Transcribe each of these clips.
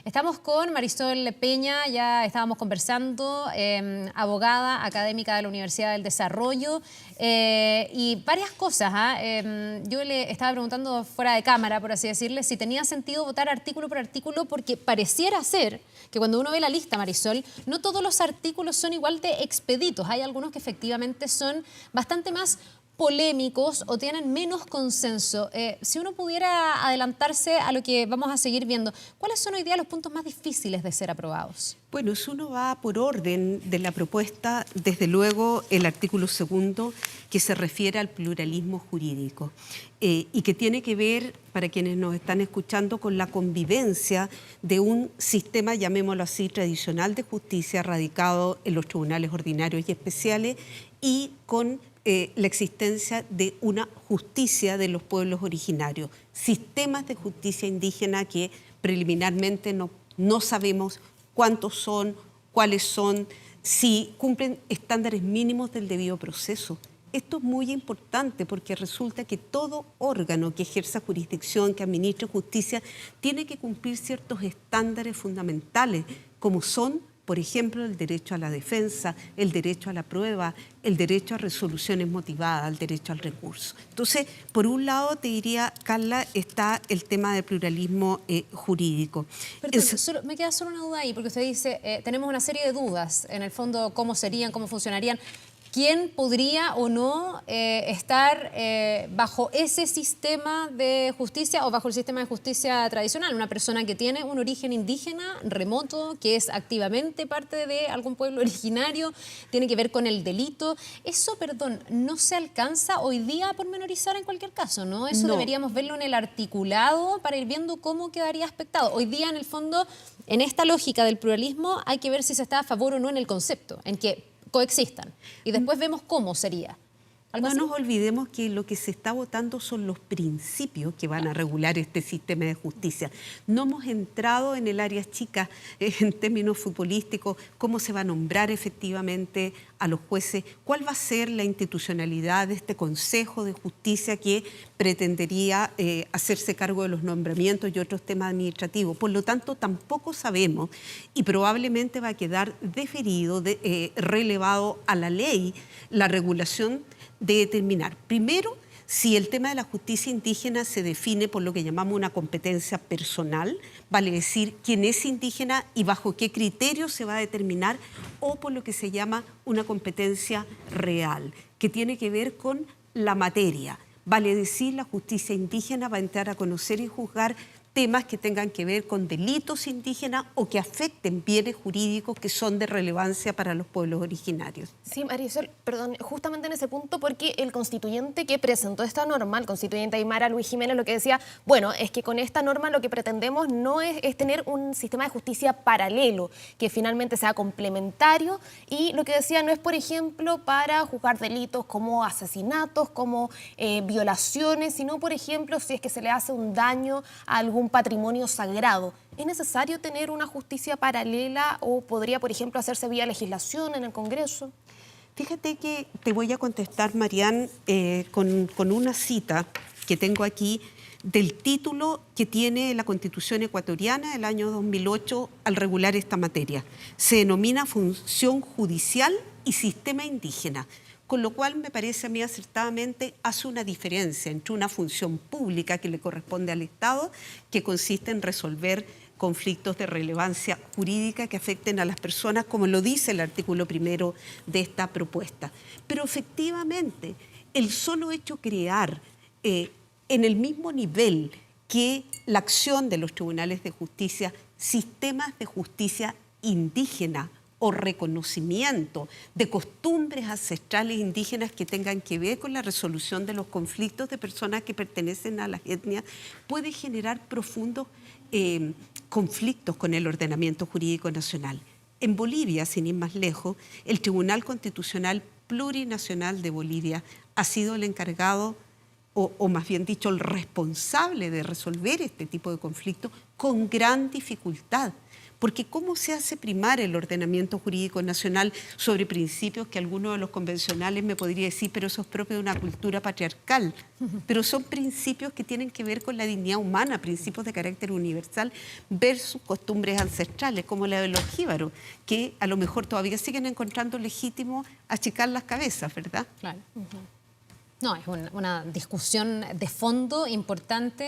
Estamos con Marisol Peña, ya estábamos conversando, abogada académica de la Universidad del Desarrollo y varias cosas. Yo le estaba preguntando fuera de cámara, por así decirle, si tenía sentido votar artículo por artículo, porque pareciera ser que cuando uno ve la lista, Marisol, no todos los artículos son igual de expeditos. Hay algunos que efectivamente son bastante más polémicos o tienen menos consenso. Si uno pudiera adelantarse a lo que vamos a seguir viendo, ¿cuáles son hoy día los puntos más difíciles de ser aprobados? Bueno, si uno va por orden de la propuesta, desde luego el artículo 2 que se refiere al pluralismo jurídico y que tiene que ver, para quienes nos están escuchando, con la convivencia de un sistema, llamémoslo así, tradicional de justicia radicado en los tribunales ordinarios y especiales y con la existencia de una justicia de los pueblos originarios, sistemas de justicia indígena que preliminarmente no sabemos cuántos son, cuáles son, si cumplen estándares mínimos del debido proceso. Esto es muy importante porque resulta que todo órgano que ejerza jurisdicción, que administre justicia, tiene que cumplir ciertos estándares fundamentales, como son, por ejemplo, el derecho a la defensa, el derecho a la prueba, el derecho a resoluciones motivadas, el derecho al recurso. Entonces, por un lado, te diría, Carla, está el tema del pluralismo jurídico. Perdón, me queda solo una duda ahí, porque usted dice, tenemos una serie de dudas, en el fondo, cómo serían, cómo funcionarían. ¿Quién podría o no estar bajo ese sistema de justicia o bajo el sistema de justicia tradicional? Una persona que tiene un origen indígena remoto, que es activamente parte de algún pueblo originario, tiene que ver con el delito. Eso, perdón, no se alcanza hoy día a pormenorizar en cualquier caso, ¿no? Eso no. Deberíamos verlo en el articulado para ir viendo cómo quedaría aspectado. Hoy día, en el fondo, en esta lógica del pluralismo, hay que ver si se está a favor o no en el concepto, en que coexistan. Y después vemos cómo sería. No nos olvidemos que lo que se está votando son los principios que van a regular este sistema de justicia. No hemos entrado en el área chica en términos futbolísticos, cómo se va a nombrar efectivamente a los jueces, cuál va a ser la institucionalidad de este Consejo de Justicia que pretendería hacerse cargo de los nombramientos y otros temas administrativos. Por lo tanto, tampoco sabemos y probablemente va a quedar deferido, relevado a la ley, la regulación de determinar, primero, si el tema de la justicia indígena se define por lo que llamamos una competencia personal, vale decir quién es indígena y bajo qué criterios se va a determinar, o por lo que se llama una competencia real, que tiene que ver con la materia. Vale decir, la justicia indígena va a entrar a conocer y juzgar temas que tengan que ver con delitos indígenas o que afecten bienes jurídicos que son de relevancia para los pueblos originarios. Sí, Marisol, perdón, justamente en ese punto, porque el constituyente que presentó esta norma, el constituyente Aymara Luis Jiménez, lo que decía, bueno, es que con esta norma lo que pretendemos no es tener un sistema de justicia paralelo, que finalmente sea complementario, y lo que decía no es, por ejemplo, para juzgar delitos como asesinatos, como violaciones, sino, por ejemplo, si es que se le hace un daño a algún patrimonio sagrado. ¿Es necesario tener una justicia paralela o podría, por ejemplo, hacerse vía legislación en el Congreso? Fíjate que te voy a contestar, Marián, con una cita que tengo aquí del título que tiene la Constitución ecuatoriana del año 2008 al regular esta materia. Se denomina Función Judicial y Sistema Indígena, con lo cual me parece a mí acertadamente hace una diferencia entre una función pública que le corresponde al Estado, que consiste en resolver conflictos de relevancia jurídica que afecten a las personas, como lo dice el artículo 1 de esta propuesta. Pero efectivamente, el solo hecho de crear en el mismo nivel que la acción de los tribunales de justicia, sistemas de justicia indígena o reconocimiento de costumbres ancestrales indígenas que tengan que ver con la resolución de los conflictos de personas que pertenecen a las etnias, puede generar profundos conflictos con el ordenamiento jurídico nacional. En Bolivia, sin ir más lejos, el Tribunal Constitucional Plurinacional de Bolivia ha sido el encargado, o más bien dicho, el responsable de resolver este tipo de conflictos con gran dificultad, Porque ¿cómo se hace primar el ordenamiento jurídico nacional sobre principios que algunos de los convencionales me podría decir, pero eso es propio de una cultura patriarcal? Pero son principios que tienen que ver con la dignidad humana, principios de carácter universal versus costumbres ancestrales, como la de los jíbaros, que a lo mejor todavía siguen encontrando legítimo achicar las cabezas, ¿verdad? Claro. No, es una discusión de fondo importante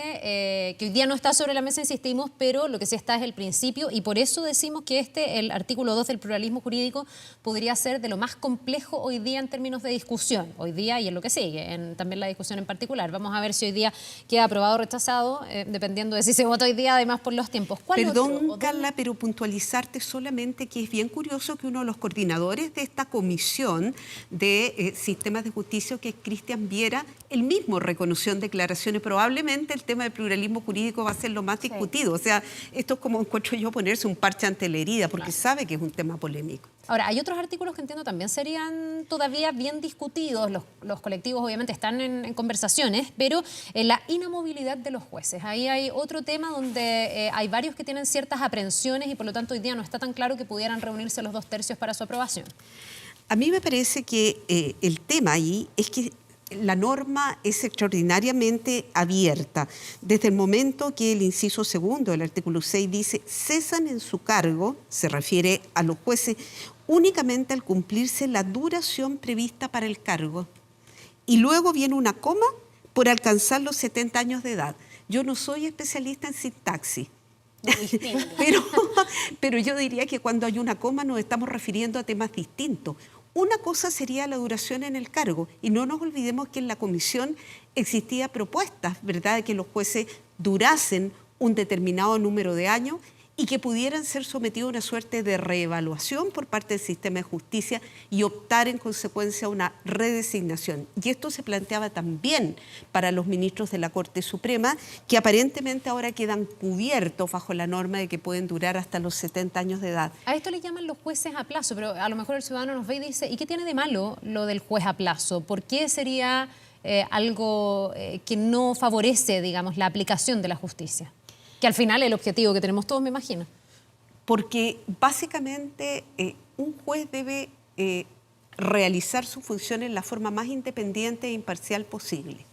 que hoy día no está sobre la mesa, insistimos, pero lo que sí está es el principio y por eso decimos que el artículo 2 del pluralismo jurídico podría ser de lo más complejo hoy día en términos de discusión, hoy día y en lo que sigue, también la discusión en particular. Vamos a ver si hoy día queda aprobado o rechazado, dependiendo de si se vota hoy día, además por los tiempos. Perdón, Carla, pero puntualizarte solamente que es bien curioso que uno de los coordinadores de esta comisión de sistemas de justicia, que es Cristian Viera, él mismo reconoció en declaraciones, probablemente el tema del pluralismo jurídico va a ser lo más discutido. O sea, esto es como encuentro yo ponerse un parche ante la herida, porque sabe que es un tema polémico. Ahora, hay otros artículos que entiendo también serían todavía bien discutidos. Los colectivos obviamente están en conversaciones, pero la inamovilidad de los jueces. Ahí hay otro tema donde hay varios que tienen ciertas aprensiones y por lo tanto hoy día no está tan claro que pudieran reunirse los 2/3 para su aprobación. A mí me parece que el tema ahí es que la norma es extraordinariamente abierta. Desde el momento que el inciso segundo del artículo 6 dice cesan en su cargo, se refiere a los jueces, únicamente al cumplirse la duración prevista para el cargo. Y luego viene una coma por alcanzar los 70 años de edad. Yo no soy especialista en sintaxis. pero yo diría que cuando hay una coma nos estamos refiriendo a temas distintos. Una cosa sería la duración en el cargo y no nos olvidemos que en la comisión existía propuestas, ¿verdad?, de que los jueces durasen un determinado número de años y que pudieran ser sometidos a una suerte de reevaluación por parte del sistema de justicia y optar en consecuencia a una redesignación. Y esto se planteaba también para los ministros de la Corte Suprema, que aparentemente ahora quedan cubiertos bajo la norma de que pueden durar hasta los 70 años de edad. A esto le llaman los jueces a plazo, pero a lo mejor el ciudadano nos ve y dice, ¿y qué tiene de malo lo del juez a plazo? ¿Por qué sería algo que no favorece, digamos, la aplicación de la justicia? Que al final es el objetivo que tenemos todos, me imagino. Porque básicamente un juez debe realizar su función en la forma más independiente e imparcial posible.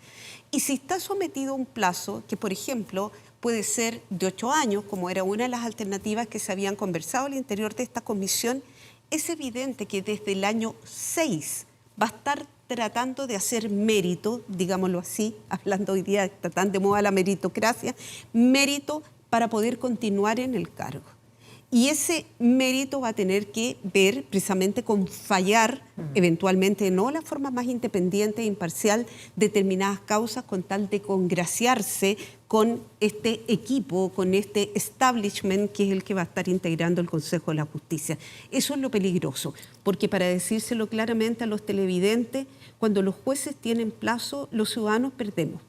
Y si está sometido a un plazo que, por ejemplo, puede ser de 8 años, como era una de las alternativas que se habían conversado al interior de esta comisión, es evidente que desde el año 6 va a estar tratando de hacer mérito, digámoslo así, hablando hoy día, está tan de moda la meritocracia, mérito para poder continuar en el cargo. Y ese mérito va a tener que ver precisamente con fallar, eventualmente no la forma más independiente e imparcial, determinadas causas con tal de congraciarse con este equipo, con este establishment que es el que va a estar integrando el Consejo de la Justicia. Eso es lo peligroso, porque para decírselo claramente a los televidentes, cuando los jueces tienen plazo, los ciudadanos perdemos.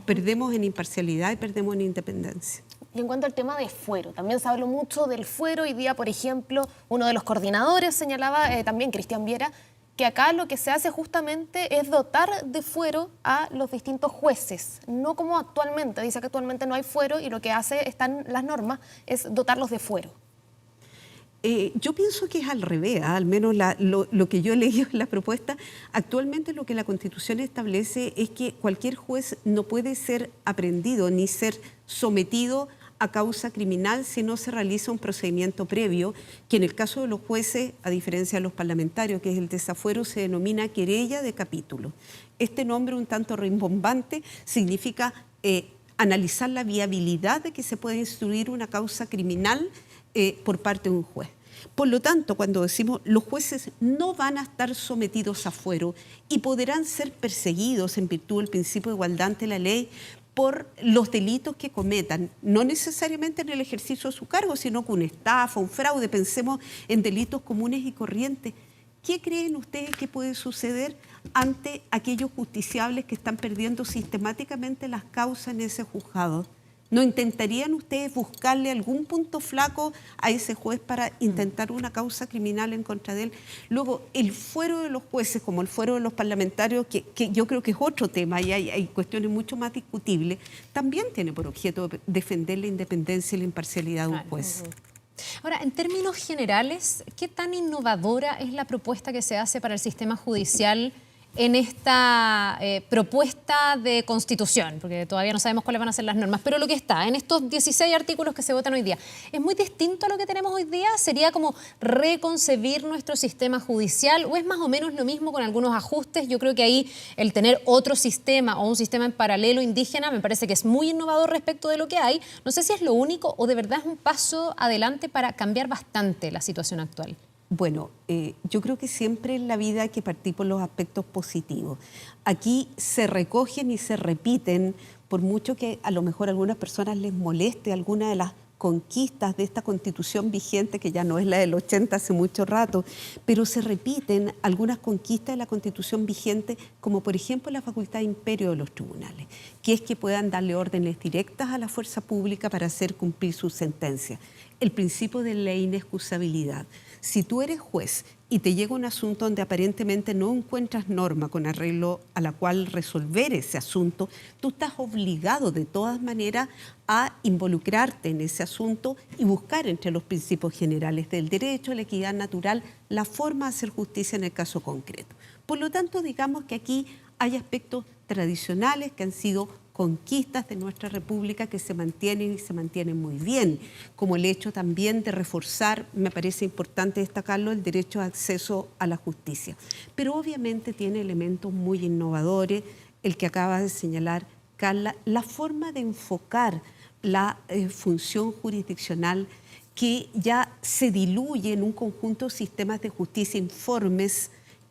Perdemos en imparcialidad y perdemos en independencia. Y en cuanto al tema de fuero, también se habló mucho del fuero. Hoy día, por ejemplo, uno de los coordinadores señalaba, también Cristian Viera, que acá lo que se hace justamente es dotar de fuero a los distintos jueces, no como actualmente. Dice que actualmente no hay fuero y lo que hace, están las normas, es dotarlos de fuero. Yo pienso que es al revés, al menos lo que yo he leído en la propuesta. Actualmente lo que la Constitución establece es que cualquier juez no puede ser aprehendido ni ser sometido a causa criminal si no se realiza un procedimiento previo, que en el caso de los jueces, a diferencia de los parlamentarios, que es el desafuero, se denomina querella de capítulo. Este nombre un tanto rimbombante significa analizar la viabilidad de que se pueda instruir una causa criminal por parte de un juez. Por lo tanto, cuando decimos los jueces no van a estar sometidos a fuero y podrán ser perseguidos en virtud del principio de igualdad ante la ley por los delitos que cometan, no necesariamente en el ejercicio de su cargo, sino con una estafa, un fraude, pensemos en delitos comunes y corrientes. ¿Qué creen ustedes que puede suceder ante aquellos justiciables que están perdiendo sistemáticamente las causas en ese juzgado? ¿No intentarían ustedes buscarle algún punto flaco a ese juez para intentar una causa criminal en contra de él? Luego, el fuero de los jueces, como el fuero de los parlamentarios, que yo creo que es otro tema y hay cuestiones mucho más discutibles, también tiene por objeto defender la independencia y la imparcialidad de un juez. Ahora, en términos generales, ¿qué tan innovadora es la propuesta que se hace para el sistema judicial en esta propuesta de constitución? Porque todavía no sabemos cuáles van a ser las normas, pero lo que está en estos 16 artículos que se votan hoy día, ¿es muy distinto a lo que tenemos hoy día? ¿Sería como reconcebir nuestro sistema judicial o es más o menos lo mismo con algunos ajustes? Yo creo que ahí el tener otro sistema o un sistema en paralelo indígena me parece que es muy innovador respecto de lo que hay. No sé si es lo único o de verdad es un paso adelante para cambiar bastante la situación actual. Bueno, yo creo que siempre en la vida hay que partir por los aspectos positivos. Aquí se recogen y se repiten, por mucho que a lo mejor a algunas personas les moleste alguna de las conquistas de esta Constitución vigente, que ya no es la del 80 hace mucho rato, pero se repiten algunas conquistas de la Constitución vigente, como por ejemplo la facultad de imperio de los tribunales, que es que puedan darle órdenes directas a la fuerza pública para hacer cumplir sus sentencias. El principio de la inexcusabilidad. Si tú eres juez y te llega un asunto donde aparentemente no encuentras norma con arreglo a la cual resolver ese asunto, tú estás obligado de todas maneras a involucrarte en ese asunto y buscar entre los principios generales del derecho, la equidad natural, la forma de hacer justicia en el caso concreto. Por lo tanto, digamos que aquí hay aspectos tradicionales que han sido conquistas de nuestra República que se mantienen y se mantienen muy bien, como el hecho también de reforzar, me parece importante destacarlo, el derecho de acceso a la justicia. Pero obviamente tiene elementos muy innovadores, el que acaba de señalar Carla, la forma de enfocar la función jurisdiccional que ya se diluye en un conjunto de sistemas de justicia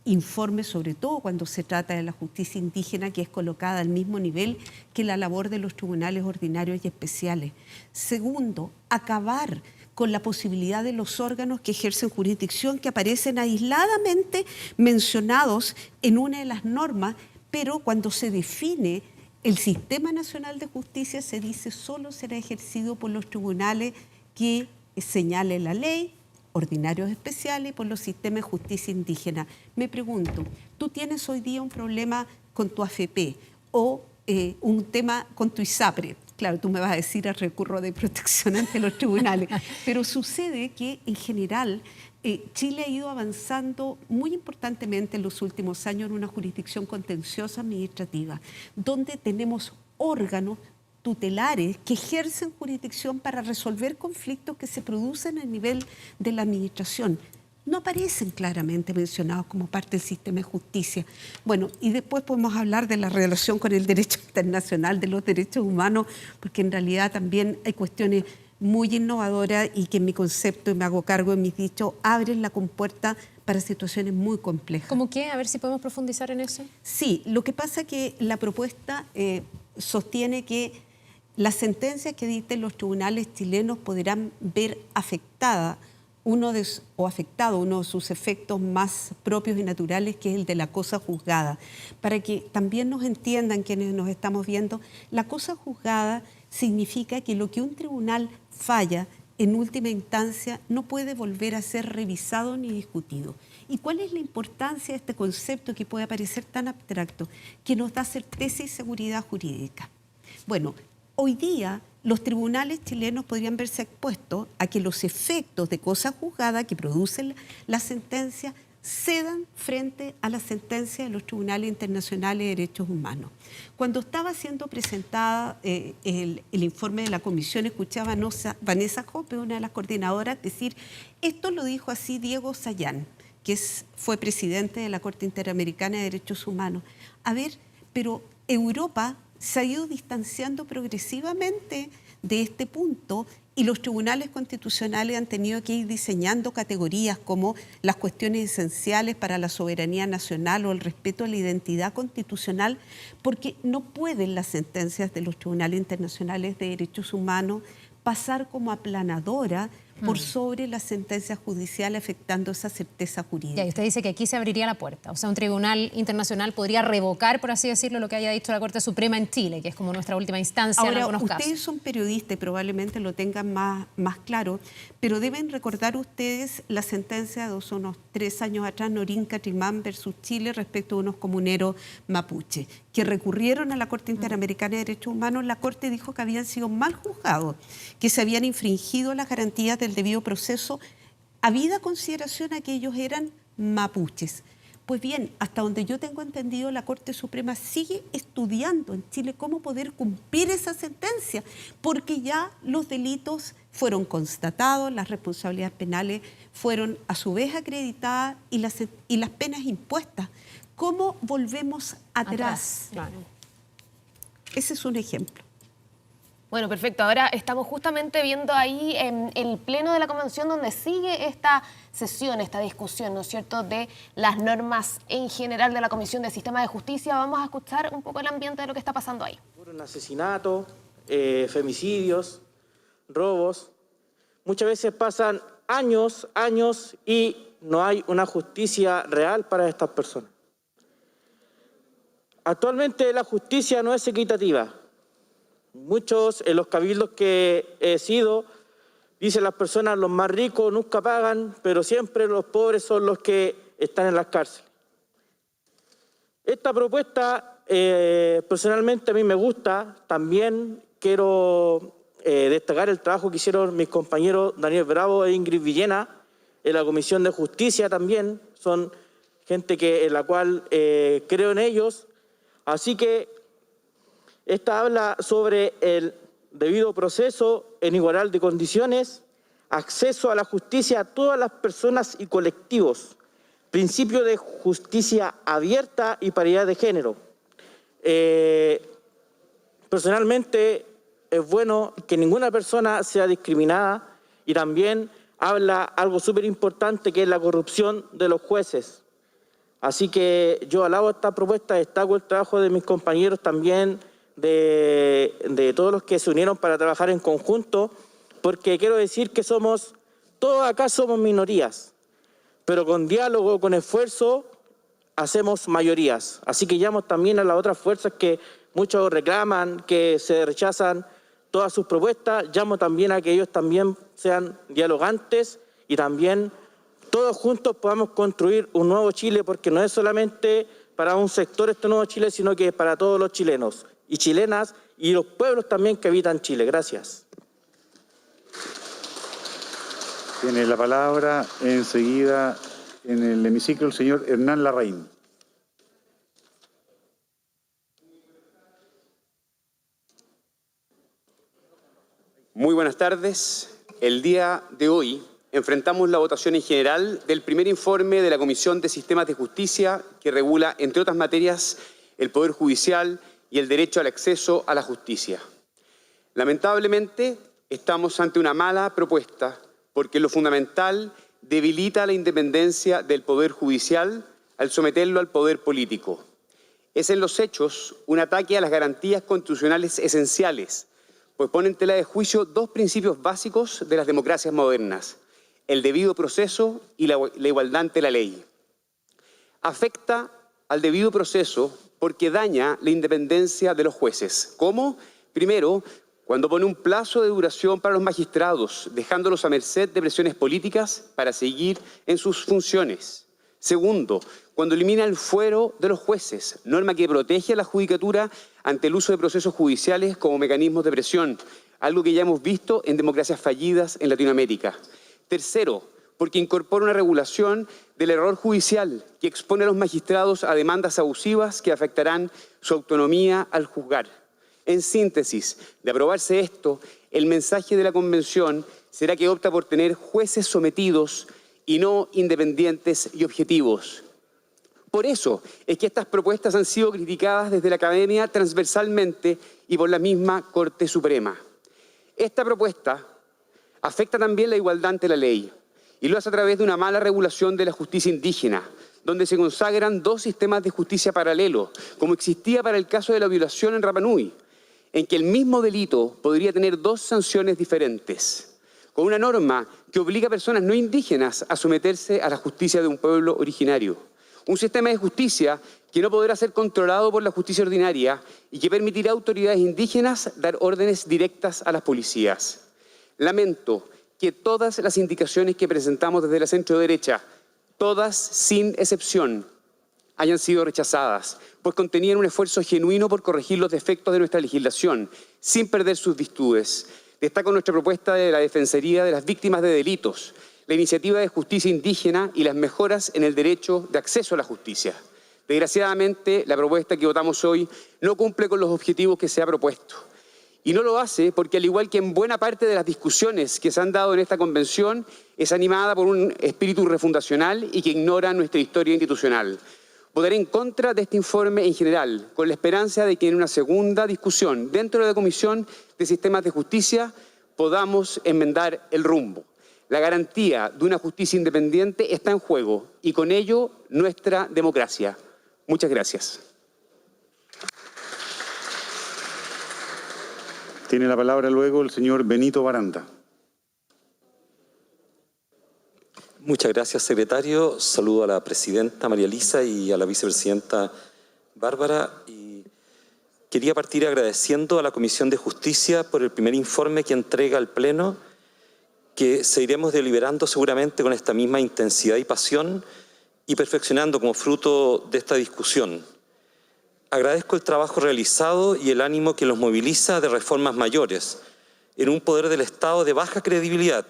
informes sobre todo cuando se trata de la justicia indígena, que es colocada al mismo nivel que la labor de los tribunales ordinarios y especiales. Segundo, acabar con la posibilidad de los órganos que ejercen jurisdicción, que aparecen aisladamente mencionados en una de las normas, pero cuando se define el Sistema Nacional de Justicia se dice solo será ejercido por los tribunales que señale la ley, ordinarios especiales, por los sistemas de justicia indígena. Me pregunto, ¿tú tienes hoy día un problema con tu AFP o un tema con tu ISAPRE? Claro, tú me vas a decir el recurso de protección ante los tribunales, pero sucede que en general Chile ha ido avanzando muy importantemente en los últimos años en una jurisdicción contenciosa administrativa, donde tenemos órganos tutelares que ejercen jurisdicción para resolver conflictos que se producen a nivel de la administración. No aparecen claramente mencionados como parte del sistema de justicia. Bueno, y después podemos hablar de la relación con el derecho internacional de los derechos humanos, porque en realidad también hay cuestiones muy innovadoras y que en mi concepto, y me hago cargo de mis dichos, abren la compuerta para situaciones muy complejas. ¿Cómo qué? A ver si podemos profundizar en eso. Sí, lo que pasa es que la propuesta sostiene que las sentencias que dicten los tribunales chilenos podrán ver afectado uno de sus efectos más propios y naturales, que es el de la cosa juzgada. Para que también nos entiendan quienes nos estamos viendo, la cosa juzgada significa que lo que un tribunal falla en última instancia no puede volver a ser revisado ni discutido. ¿Y cuál es la importancia de este concepto que puede parecer tan abstracto? Que nos da certeza y seguridad jurídica. Bueno, hoy día los tribunales chilenos podrían verse expuestos a que los efectos de cosa juzgada que producen la sentencia cedan frente a la sentencia de los tribunales internacionales de derechos humanos. Cuando estaba siendo presentada el informe de la comisión, escuchaba a Vanessa Hoppe, una de las coordinadoras, decir, esto lo dijo así Diego Sayán, que fue presidente de la Corte Interamericana de Derechos Humanos. A ver, pero Europa se ha ido distanciando progresivamente de este punto y los tribunales constitucionales han tenido que ir diseñando categorías como las cuestiones esenciales para la soberanía nacional o el respeto a la identidad constitucional, porque no pueden las sentencias de los tribunales internacionales de derechos humanos pasar como aplanadora por sobre las sentencias judiciales, afectando esa certeza jurídica. Ya, y usted dice que aquí se abriría la puerta. O sea, un tribunal internacional podría revocar, por así decirlo, lo que haya dicho la Corte Suprema en Chile, que es como nuestra última instancia en algunos casos. Ustedes son periodistas y probablemente lo tengan más claro, pero deben recordar ustedes la sentencia de unos 3 años atrás, Norín Catrimán versus Chile, respecto a unos comuneros mapuche, que recurrieron a la Corte Interamericana de Derechos Humanos. La Corte dijo que habían sido mal juzgados, que se habían infringido las garantías de del debido proceso, habida consideración a que ellos eran mapuches. Pues bien, hasta donde yo tengo entendido, la Corte Suprema sigue estudiando en Chile cómo poder cumplir esa sentencia, porque ya los delitos fueron constatados, las responsabilidades penales fueron a su vez acreditadas y las penas impuestas. ¿Cómo volvemos atrás? Claro. Ese es un ejemplo. Bueno, perfecto. Ahora estamos justamente viendo ahí el pleno de la Convención donde sigue esta sesión, esta discusión, ¿no es cierto?, de las normas en general de la Comisión de Sistema de Justicia. Vamos a escuchar un poco el ambiente de lo que está pasando ahí. Asesinatos, femicidios, robos. Muchas veces pasan años y no hay una justicia real para estas personas. Actualmente la justicia no es equitativa. Muchos en los cabildos que he sido, dicen las personas, los más ricos nunca pagan, pero siempre los pobres son los que están en las cárceles. Esta propuesta personalmente a mí me gusta. También quiero destacar el trabajo que hicieron mis compañeros Daniel Bravo e Ingrid Villena en la Comisión de Justicia también. Son gente en la cual creo en ellos. Así que esta habla sobre el debido proceso en igualdad de condiciones, acceso a la justicia a todas las personas y colectivos, principio de justicia abierta y paridad de género. Personalmente es bueno que ninguna persona sea discriminada, y también habla algo súper importante, que es la corrupción de los jueces. Así que yo alabo esta propuesta, destaco el trabajo de mis compañeros también, de todos los que se unieron para trabajar en conjunto, porque quiero decir que todos acá somos minorías, pero con diálogo, con esfuerzo, hacemos mayorías. Así que llamo también a las otras fuerzas que muchos reclaman, que se rechazan todas sus propuestas, llamo también a que ellos también sean dialogantes y también todos juntos podamos construir un nuevo Chile, porque no es solamente para un sector este nuevo Chile, sino que es para todos los chilenos y chilenas y los pueblos también que habitan Chile. Gracias. Tiene la palabra enseguida en el hemiciclo el señor Hernán Larraín. Muy buenas tardes. El día de hoy enfrentamos la votación en general del primer informe de la Comisión de Sistemas de Justicia, que regula, entre otras materias, el Poder Judicial y el derecho al acceso a la justicia. Lamentablemente, estamos ante una mala propuesta, porque lo fundamental debilita la independencia del Poder Judicial al someterlo al poder político. Es en los hechos un ataque a las garantías constitucionales esenciales, pues pone en tela de juicio dos principios básicos de las democracias modernas: el debido proceso y la igualdad ante la ley. Afecta al debido proceso porque daña la independencia de los jueces. ¿Cómo? Primero, cuando pone un plazo de duración para los magistrados, dejándolos a merced de presiones políticas para seguir en sus funciones. Segundo, cuando elimina el fuero de los jueces, norma que protege a la judicatura ante el uso de procesos judiciales como mecanismos de presión, algo que ya hemos visto en democracias fallidas en Latinoamérica. Tercero, porque incorpora una regulación del error judicial que expone a los magistrados a demandas abusivas que afectarán su autonomía al juzgar. En síntesis, de aprobarse esto, el mensaje de la Convención será que opta por tener jueces sometidos y no independientes y objetivos. Por eso es que estas propuestas han sido criticadas desde la academia transversalmente y por la misma Corte Suprema. Esta propuesta afecta también la igualdad ante la ley, y lo hace a través de una mala regulación de la justicia indígena, donde se consagran dos sistemas de justicia paralelos, como existía para el caso de la violación en Rapa Nui, en que el mismo delito podría tener dos sanciones diferentes, con una norma que obliga a personas no indígenas a someterse a la justicia de un pueblo originario. Un sistema de justicia que no podrá ser controlado por la justicia ordinaria y que permitirá a autoridades indígenas dar órdenes directas a las policías. Lamento que todas las indicaciones que presentamos desde la centro-derecha, todas sin excepción, hayan sido rechazadas, pues contenían un esfuerzo genuino por corregir los defectos de nuestra legislación, sin perder sus virtudes. Destaco nuestra propuesta de la Defensoría de las Víctimas de Delitos, la iniciativa de justicia indígena y las mejoras en el derecho de acceso a la justicia. Desgraciadamente, la propuesta que votamos hoy no cumple con los objetivos que se ha propuesto. Y no lo hace porque, al igual que en buena parte de las discusiones que se han dado en esta convención, es animada por un espíritu refundacional y que ignora nuestra historia institucional. Votaré en contra de este informe en general, con la esperanza de que en una segunda discusión dentro de la Comisión de Sistemas de Justicia podamos enmendar el rumbo. La garantía de una justicia independiente está en juego y con ello nuestra democracia. Muchas gracias. Tiene la palabra luego el señor Benito Baranda. Muchas gracias, secretario. Saludo a la presidenta María Elisa y a la vicepresidenta Bárbara. Y quería partir agradeciendo a la Comisión de Justicia por el primer informe que entrega al Pleno, que seguiremos deliberando seguramente con esta misma intensidad y pasión y perfeccionando como fruto de esta discusión. Agradezco el trabajo realizado y el ánimo que los moviliza de reformas mayores en un poder del Estado de baja credibilidad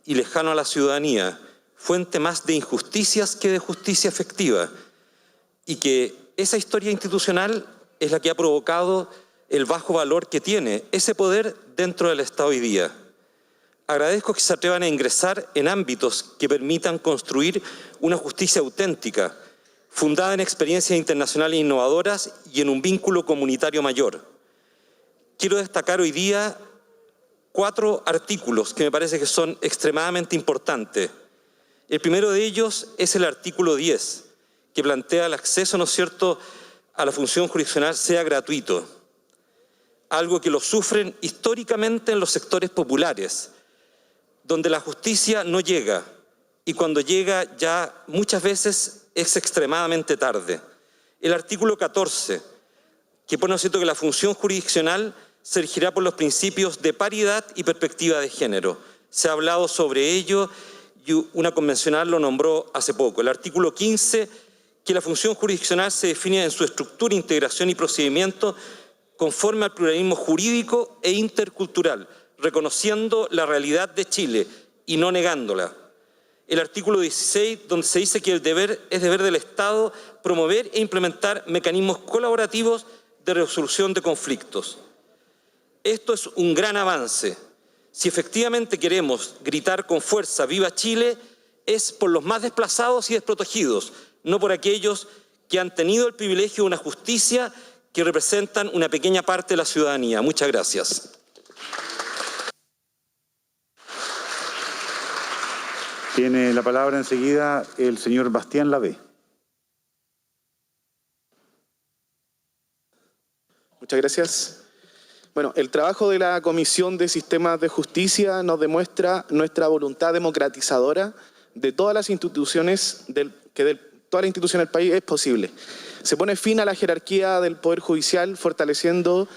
y lejano a la ciudadanía, fuente más de injusticias que de justicia efectiva, y que esa historia institucional es la que ha provocado el bajo valor que tiene ese poder dentro del Estado hoy día. Agradezco que se atrevan a ingresar en ámbitos que permitan construir una justicia auténtica, fundada en experiencias internacionales innovadoras y en un vínculo comunitario mayor. Quiero destacar hoy día 4 artículos que me parece que son extremadamente importantes. El primero de ellos es el artículo 10, que plantea el acceso, ¿no es cierto?, a la función jurisdiccional sea gratuito, algo que lo sufren históricamente en los sectores populares, donde la justicia no llega, y cuando llega ya muchas veces es extremadamente tarde. El artículo 14, que pone, ¿no es cierto?, que la función jurisdiccional se regirá por los principios de paridad y perspectiva de género. Se ha hablado sobre ello y una convencional lo nombró hace poco. El artículo 15, que la función jurisdiccional se define en su estructura, integración y procedimiento conforme al pluralismo jurídico e intercultural, reconociendo la realidad de Chile y no negándola. El artículo 16, donde se dice que es deber del Estado promover e implementar mecanismos colaborativos de resolución de conflictos. Esto es un gran avance. Si efectivamente queremos gritar con fuerza ¡Viva Chile!, es por los más desplazados y desprotegidos, no por aquellos que han tenido el privilegio de una justicia que representan una pequeña parte de la ciudadanía. Muchas gracias. Tiene la palabra enseguida el señor Bastián Lavé. Muchas gracias. Bueno, el trabajo de la Comisión de Sistemas de Justicia nos demuestra nuestra voluntad democratizadora de todas las instituciones todas las instituciones del país es posible. Se pone fin a la jerarquía del Poder Judicial, fortaleciendo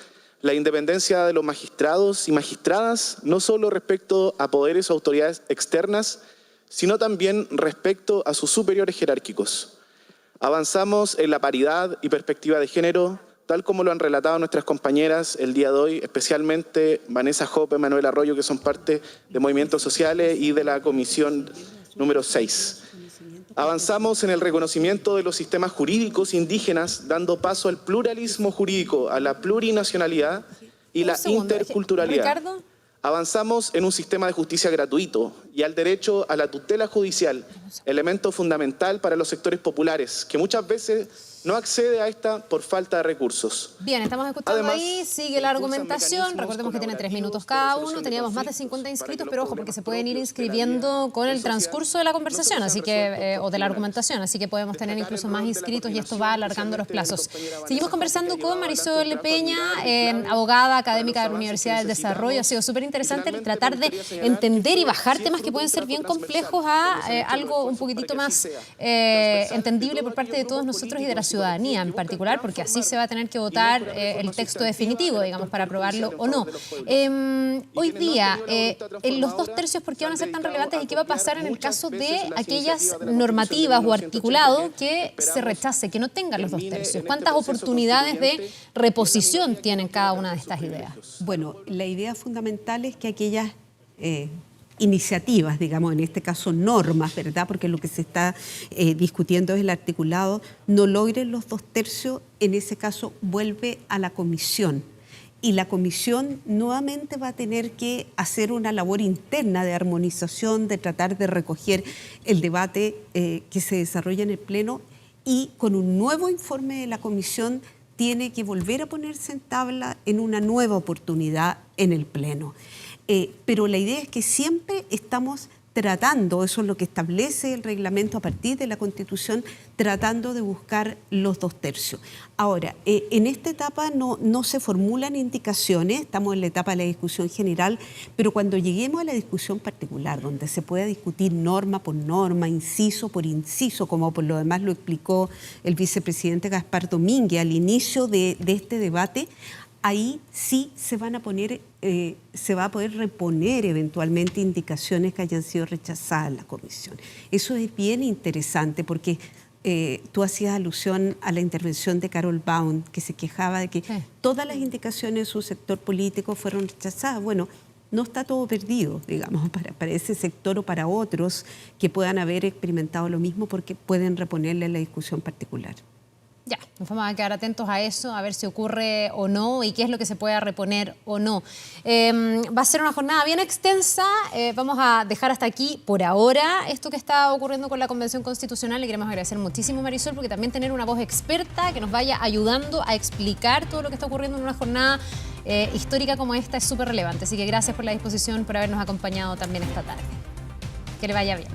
la independencia de los magistrados y magistradas, no solo respecto a poderes o autoridades externas, sino también respecto a sus superiores jerárquicos. Avanzamos en la paridad y perspectiva de género, tal como lo han relatado nuestras compañeras el día de hoy, especialmente Vanessa Jope, Manuel Arroyo, que son parte de movimientos sociales y de la comisión número 6. Avanzamos en el reconocimiento de los sistemas jurídicos indígenas, dando paso al pluralismo jurídico, a la plurinacionalidad y la interculturalidad. Ricardo. Avanzamos en un sistema de justicia gratuito y al derecho a la tutela judicial, elemento fundamental para los sectores populares, que muchas veces no accede a esta por falta de recursos. Bien, estamos escuchando. Además, ahí, sigue la argumentación. Recordemos que tienen 3 minutos cada uno. Teníamos más de 50 inscritos, pero ojo, porque se pueden ir inscribiendo con el transcurso de la conversación, así que o de la argumentación, así que podemos tener incluso más inscritos y esto va alargando los plazos. Seguimos conversando con Marisol Peña, abogada académica de la Universidad del Desarrollo. Ha sido súper interesante tratar de entender y bajar temas que pueden ser bien complejos a algo un poquitito más entendible por parte de todos nosotros y de la ciudadanía. ciudadanía en particular, porque así se va a tener que votar el texto definitivo, digamos, para aprobarlo o no. Hoy día, en los 2 tercios, ¿por qué van a ser tan relevantes y qué va a pasar en el caso de aquellas normativas o articulado que se rechace, que no tengan los 2 tercios? ¿Cuántas oportunidades de reposición tienen cada una de estas ideas? Bueno, la idea fundamental es que aquellas iniciativas, digamos, en este caso normas, ¿verdad? Porque lo que se está discutiendo es el articulado, no logren los 2 tercios, en ese caso vuelve a la comisión. Y la comisión nuevamente va a tener que hacer una labor interna de armonización, de tratar de recoger el debate que se desarrolla en el Pleno, y con un nuevo informe de la comisión tiene que volver a ponerse en tabla en una nueva oportunidad en el Pleno. Pero la idea es que siempre estamos tratando, eso es lo que establece el reglamento a partir de la Constitución, tratando de buscar los 2 tercios. Ahora, en esta etapa no se formulan indicaciones, estamos en la etapa de la discusión general, pero cuando lleguemos a la discusión particular, donde se pueda discutir norma por norma, inciso por inciso, como por lo demás lo explicó el vicepresidente Gaspar Domínguez al inicio de este debate, ahí sí se van a poner, se va a poder reponer eventualmente indicaciones que hayan sido rechazadas en la comisión. Eso es bien interesante porque tú hacías alusión a la intervención de Carol Baum, que se quejaba de que todas las indicaciones de su sector político fueron rechazadas. Bueno, no está todo perdido, digamos, para ese sector o para otros que puedan haber experimentado lo mismo, porque pueden reponerle la discusión particular. Ya, nos vamos a quedar atentos a eso, a ver si ocurre o no y qué es lo que se pueda reponer o no. Va a ser una jornada bien extensa, vamos a dejar hasta aquí por ahora esto que está ocurriendo con la Convención Constitucional. Le queremos agradecer muchísimo, Marisol, porque también tener una voz experta que nos vaya ayudando a explicar todo lo que está ocurriendo en una jornada histórica como esta es súper relevante. Así que gracias por la disposición, por habernos acompañado también esta tarde. Que le vaya bien.